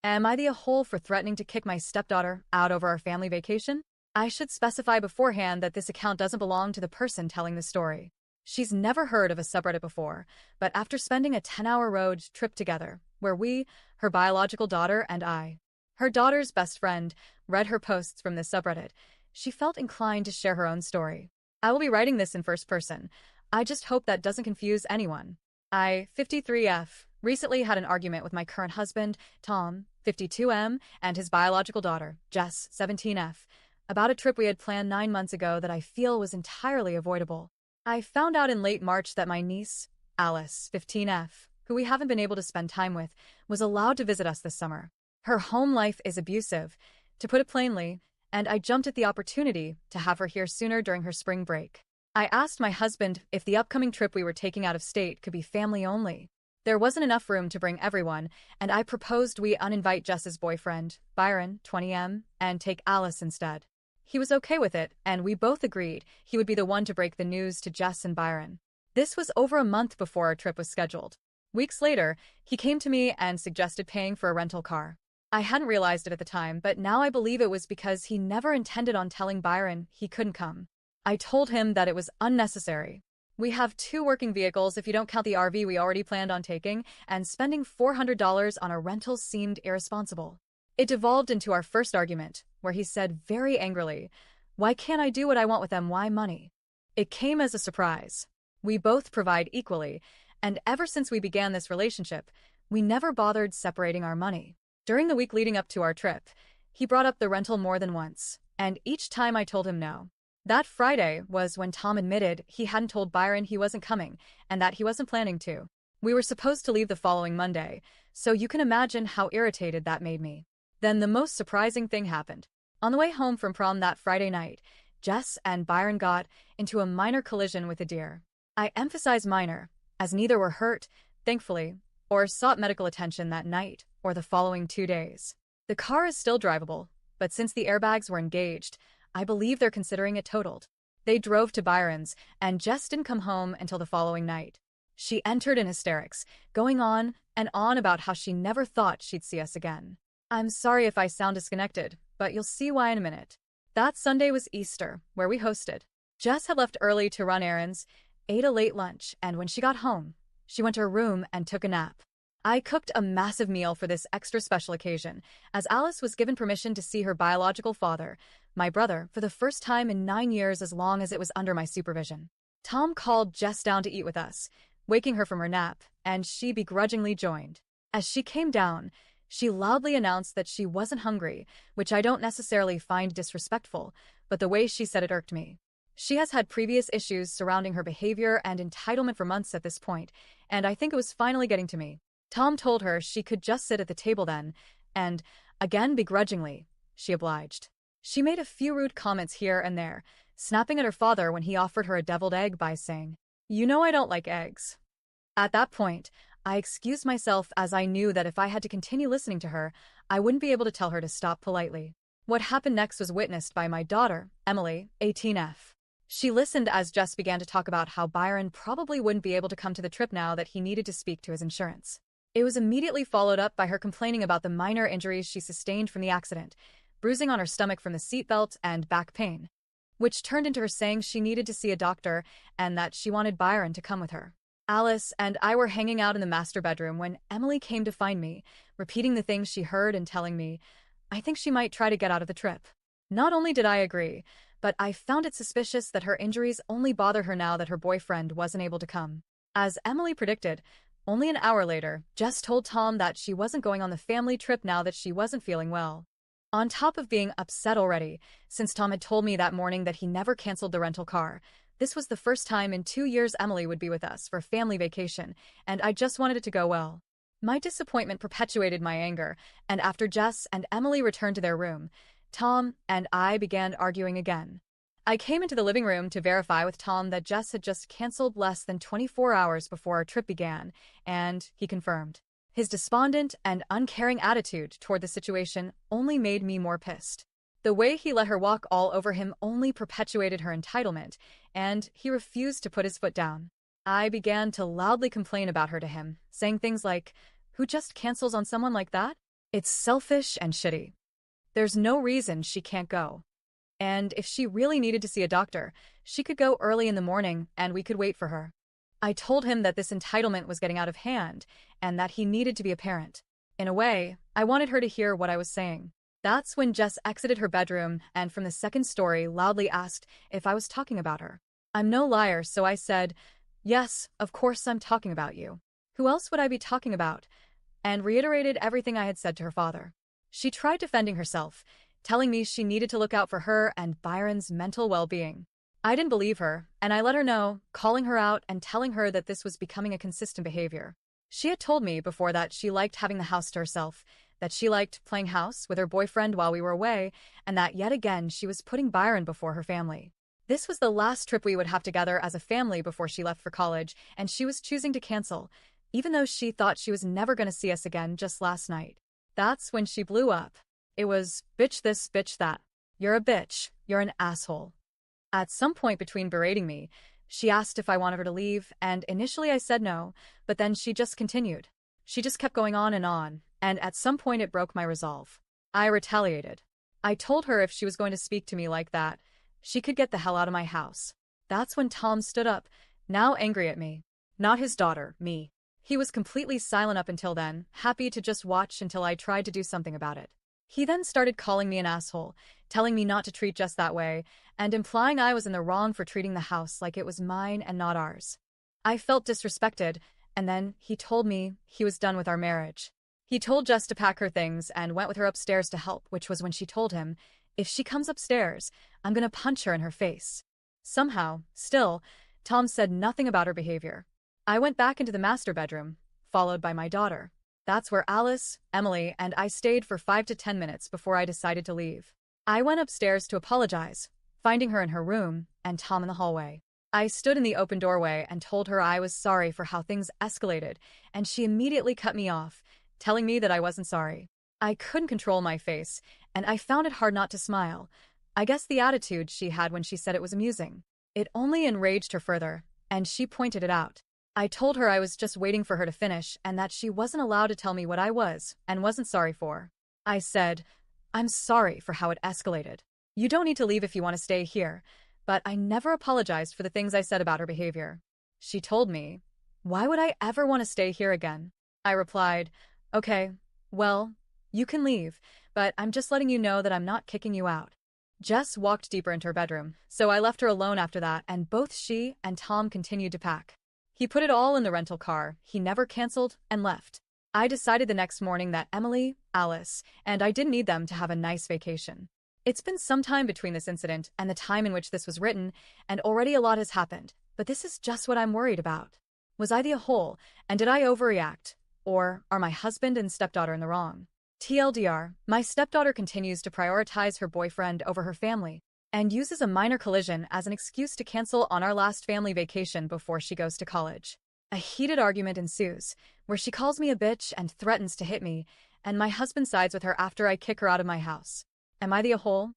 Am I the a-hole for threatening to kick my stepdaughter out over our family vacation? I should specify beforehand that this account doesn't belong to the person telling the story. She's never heard of a subreddit before, but after spending a 10-hour road trip together, where we, her biological daughter and I, her daughter's best friend, read her posts from this subreddit, she felt inclined to share her own story. I will be writing this in first person. I just hope that doesn't confuse anyone. I, 53F, recently had an argument with my current husband, Tom, 52M, and his biological daughter, Jess, 17F, about a trip we had planned 9 months ago that I feel was entirely avoidable. I found out in late March that my niece, Alice, 15F, who we haven't been able to spend time with, was allowed to visit us this summer. Her home life is abusive, to put it plainly, and I jumped at the opportunity to have her here sooner during her spring break. I asked my husband if the upcoming trip we were taking out of state could be family only. There wasn't enough room to bring everyone, and I proposed we uninvite Jess's boyfriend, Byron, 20M, and take Alice instead. He was okay with it, and we both agreed he would be the one to break the news to Jess and Byron. This was over a month before our trip was scheduled. Weeks later, he came to me and suggested paying for a rental car. I hadn't realized it at the time, but now I believe it was because he never intended on telling Byron he couldn't come. I told him that it was unnecessary. We have 2 working vehicles if you don't count the RV we already planned on taking, and spending $400 on a rental seemed irresponsible. It devolved into our first argument, where he said very angrily, "Why can't I do what I want with them? Why money?" It came as a surprise. We both provide equally, and ever since we began this relationship, we never bothered separating our money. During the week leading up to our trip, he brought up the rental more than once, and each time I told him no. That Friday was when Tom admitted he hadn't told Byron he wasn't coming and that he wasn't planning to. We were supposed to leave the following Monday, so you can imagine how irritated that made me. Then the most surprising thing happened. On the way home from prom that Friday night, Jess and Byron got into a minor collision with a deer. I emphasize minor, as neither were hurt, thankfully, or sought medical attention that night or the following 2 days. The car is still drivable, but since the airbags were engaged, I believe they're considering it totaled. They drove to Byron's, and Jess didn't come home until the following night. She entered in hysterics, going on and on about how she never thought she'd see us again. I'm sorry if I sound disconnected, but you'll see why in a minute. That Sunday was Easter, where we hosted. Jess had left early to run errands, ate a late lunch, and when she got home, she went to her room and took a nap. I cooked a massive meal for this extra special occasion, as Alice was given permission to see her biological father, my brother, for the first time in 9 years as long as it was under my supervision. Tom called Jess down to eat with us, waking her from her nap, and she begrudgingly joined. As she came down, she loudly announced that she wasn't hungry, which I don't necessarily find disrespectful, but the way she said it irked me. She has had previous issues surrounding her behavior and entitlement for months at this point, and I think it was finally getting to me. Tom told her she could just sit at the table then, and, again begrudgingly, she obliged. She made a few rude comments here and there, snapping at her father when he offered her a deviled egg by saying, "You know I don't like eggs." At that point, I excused myself as I knew that if I had to continue listening to her, I wouldn't be able to tell her to stop politely. What happened next was witnessed by my daughter, Emily, 18F. She listened as Jess began to talk about how Byron probably wouldn't be able to come to the trip now that he needed to speak to his insurance. It was immediately followed up by her complaining about the minor injuries she sustained from the accident, bruising on her stomach from the seatbelt and back pain, which turned into her saying she needed to see a doctor and that she wanted Byron to come with her. Alice and I were hanging out in the master bedroom when Emily came to find me, repeating the things she heard and telling me, I think she might try to get out of the trip. Not only did I agree, but I found it suspicious that her injuries only bothered her now that her boyfriend wasn't able to come. As Emily predicted, only an hour later, Jess told Tom that she wasn't going on the family trip now that she wasn't feeling well. On top of being upset already, since Tom had told me that morning that he never canceled the rental car, this was the first time in 2 years Emily would be with us for family vacation, and I just wanted it to go well. My disappointment perpetuated my anger, and after Jess and Emily returned to their room, Tom and I began arguing again. I came into the living room to verify with Tom that Jess had just canceled less than 24 hours before our trip began, and he confirmed. His despondent and uncaring attitude toward the situation only made me more pissed. The way he let her walk all over him only perpetuated her entitlement, and he refused to put his foot down. I began to loudly complain about her to him, saying things like, "Who just cancels on someone like that?" It's selfish and shitty. There's no reason she can't go. And if she really needed to see a doctor, she could go early in the morning and we could wait for her. I told him that this entitlement was getting out of hand and that he needed to be a parent. In a way, I wanted her to hear what I was saying. That's when Jess exited her bedroom and from the second story loudly asked if I was talking about her. I'm no liar, so I said, "Yes, of course I'm talking about you. Who else would I be talking about?" And reiterated everything I had said to her father. She tried defending herself, telling me she needed to look out for her and Byron's mental well-being. I didn't believe her, and I let her know, calling her out and telling her that this was becoming a consistent behavior. She had told me before that she liked having the house to herself, that she liked playing house with her boyfriend while we were away, and that yet again she was putting Byron before her family. This was the last trip we would have together as a family before she left for college, and she was choosing to cancel, even though she thought she was never going to see us again just last night. That's when she blew up. It was, bitch this, bitch that. You're a bitch. You're an asshole. At some point between berating me, she asked if I wanted her to leave, and initially I said no, but then she just continued. She just kept going on, and at some point it broke my resolve. I retaliated. I told her if she was going to speak to me like that, she could get the hell out of my house. That's when Tom stood up, now angry at me. Not his daughter, me. He was completely silent up until then, happy to just watch until I tried to do something about it. He then started calling me an asshole, telling me not to treat Jess that way, and implying I was in the wrong for treating the house like it was mine and not ours. I felt disrespected, and then he told me he was done with our marriage. He told Jess to pack her things and went with her upstairs to help, which was when she told him, if she comes upstairs, I'm gonna punch her in her face. Somehow, still, Tom said nothing about her behavior. I went back into the master bedroom, followed by my daughter. That's where Alice, Emily, and I stayed for 5 to 10 minutes before I decided to leave. I went upstairs to apologize, finding her in her room and Tom in the hallway. I stood in the open doorway and told her I was sorry for how things escalated, and she immediately cut me off, telling me that I wasn't sorry. I couldn't control my face, and I found it hard not to smile. I guess the attitude she had when she said it was amusing. It only enraged her further, and she pointed it out. I told her I was just waiting for her to finish and that she wasn't allowed to tell me what I was and wasn't sorry for. I said, I'm sorry for how it escalated. You don't need to leave if you want to stay here, but I never apologized for the things I said about her behavior. She told me, why would I ever want to stay here again? I replied, okay, well, you can leave, but I'm just letting you know that I'm not kicking you out. Jess walked deeper into her bedroom, so I left her alone after that, and both she and Tom continued to pack. He put it all in the rental car, he never canceled, and left. I decided the next morning that Emily, Alice, and I didn't need them to have a nice vacation. It's been some time between this incident and the time in which this was written, and already a lot has happened, but this is just what I'm worried about. Was I the a-hole, and did I overreact? Or are my husband and stepdaughter in the wrong? TLDR, my stepdaughter continues to prioritize her boyfriend over her family, and uses a minor collision as an excuse to cancel on our last family vacation before she goes to college. A heated argument ensues, where she calls me a bitch and threatens to hit me, and my husband sides with her after I kick her out of my house. Am I the a-hole?